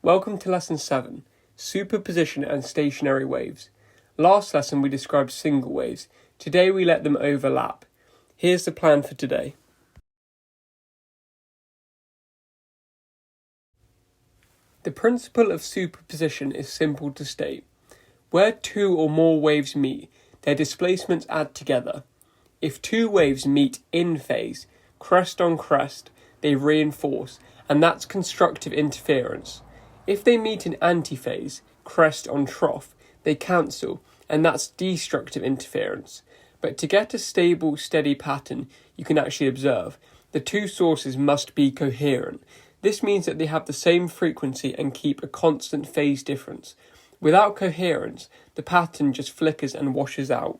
Welcome to Lesson 7, Superposition and Stationary Waves. Last lesson we described single waves. Today we let them overlap. Here's the plan for today. The principle of superposition is simple to state. Where two or more waves meet, their displacements add together. If two waves meet in phase, crest on crest, they reinforce, and that's constructive interference. If they meet in antiphase, crest on trough, they cancel, and that's destructive interference. But to get a stable, steady pattern you can actually observe, the two sources must be coherent. This means that they have the same frequency and keep a constant phase difference. Without coherence, the pattern just flickers and washes out.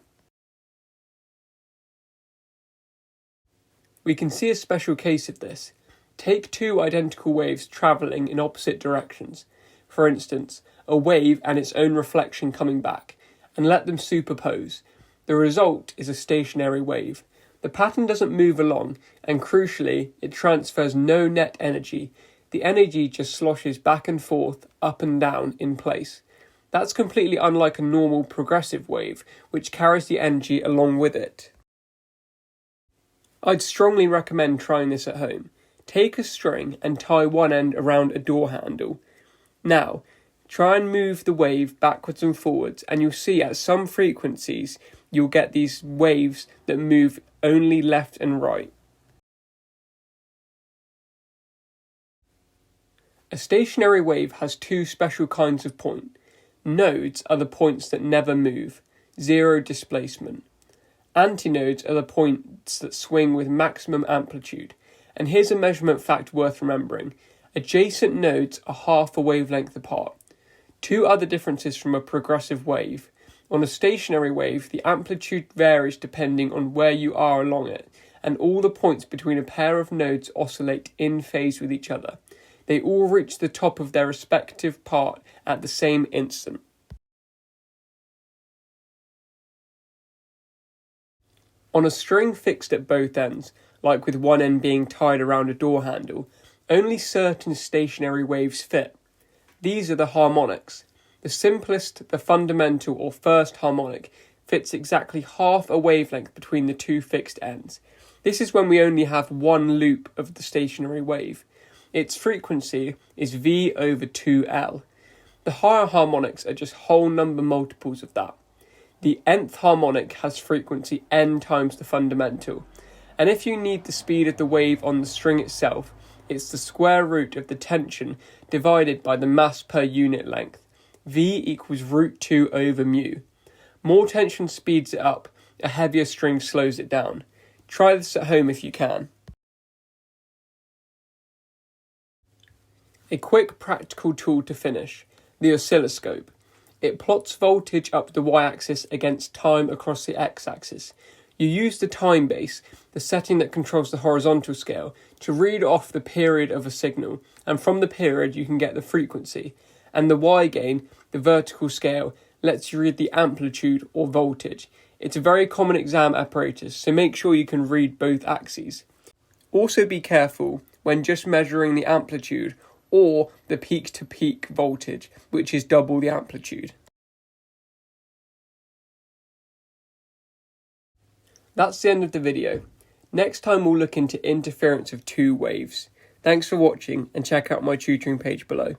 We can see a special case of this. Take two identical waves travelling in opposite directions, for instance, a wave and its own reflection coming back, and let them superpose. The result is a stationary wave. The pattern doesn't move along, and crucially, it transfers no net energy. The energy just sloshes back and forth, up and down in place. That's completely unlike a normal progressive wave, which carries the energy along with it. I'd strongly recommend trying this at home. Take a string and tie one end around a door handle. Now, try and move the wave backwards and forwards, and you'll see at some frequencies you'll get these waves that move only left and right. A stationary wave has two special kinds of point. Nodes are the points that never move, zero displacement. Antinodes are the points that swing with maximum amplitude. And here's a measurement fact worth remembering. Adjacent nodes are half a wavelength apart. Two other differences from a progressive wave. On a stationary wave, the amplitude varies depending on where you are along it, and all the points between a pair of nodes oscillate in phase with each other. They all reach the top of their respective part at the same instant. On a string fixed at both ends, like with one end being tied around a door handle, only certain stationary waves fit. These are the harmonics. The simplest, the fundamental or first harmonic, fits exactly half a wavelength between the two fixed ends. This is when we only have one loop of the stationary wave. Its frequency is V over 2L. The higher harmonics are just whole number multiples of that. The nth harmonic has frequency n times the fundamental. And if you need the speed of the wave on the string itself, it's the square root of the tension divided by the mass per unit length. V equals root 2 over mu. More tension speeds it up, a heavier string slows it down. Try this at home if you can. A quick practical tool to finish, the oscilloscope. It plots voltage up the y-axis against time across the x-axis. You use the time base, the setting that controls the horizontal scale, to read off the period of a signal, and from the period you can get the frequency. And the y-gain, the vertical scale, lets you read the amplitude or voltage. It's a very common exam apparatus, so make sure you can read both axes. Also be careful when just measuring the amplitude or the peak-to-peak voltage, which is double the amplitude. That's the end of the video. Next time we'll look into interference of two waves. Thanks for watching and check out my tutoring page below.